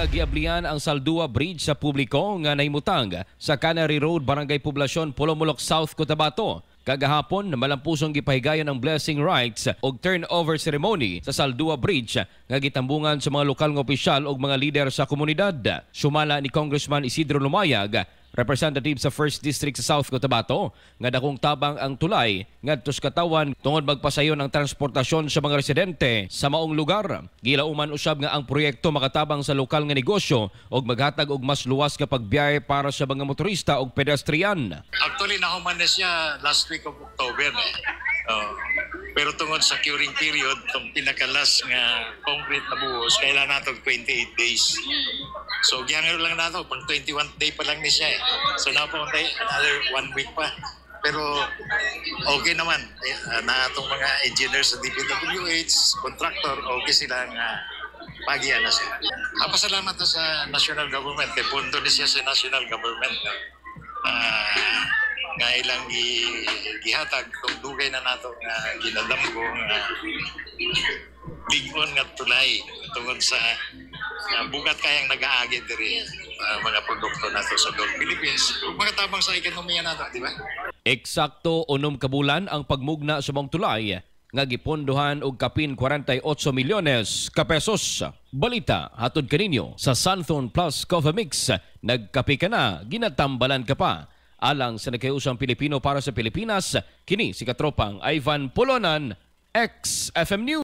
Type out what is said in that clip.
nga giablian ang Saldua Bridge sa publiko nga nahimutang sa Canary Road, Barangay Poblasyon, Polomolok South, Cotabato. Kagahapon, malampusong gipahigayon ang blessing rites o turnover ceremony sa Saldua Bridge nga gitambungan sa mga lokal nga opisyal o mga lider sa komunidad. Sumala ni Congressman Isidro Lumayag, representative sa 1st District sa South Cotabato, nga dakong tabang ang tulay ngadto sa katawan tungod magpasayon ang transportasyon sa mga residente sa maong lugar. Gilauman usab nga ang proyekto makatabang sa lokal nga negosyo ug maghatag og mas luwas nga pagbiyahe para sa mga motorista ug pedestrian. Actually, nahuman na siya last week of October. Pero tungod sa curing period, itong pinakalas nga concrete na buhos, kailangan natin 28 days. So, gihangar lang natin, pang 21 day pa lang ni siya eh. So, napuntay another 1 week pa. Pero, okay naman. Na itong mga engineers sa DPWH, contractor, okay silang pagihan na siya. Pasalamat na sa national government. Kaya pundo ni siya sa national government. Nga ilang gihatag kung dugay na nato nga ginadamgo nga lingon nga tulay tungod sa bugat kayang nag-aagi diri mga produkto nato sa North Philippines ug mga tabang sa ekonomiya nato, di ba? Eksakto 6 kabulan ang pagmugna sa mong tulay nga gipondohan og kapin 48 milyones ka pesos. Balita hatod kaninyo sa Santhorn Plus Coffee Mix. Nagkape ka na, ginatambalan ka pa. Alang sa nagkayusang Pilipino para sa Pilipinas, kini si katropang Ivan Polonan, ex-FM News.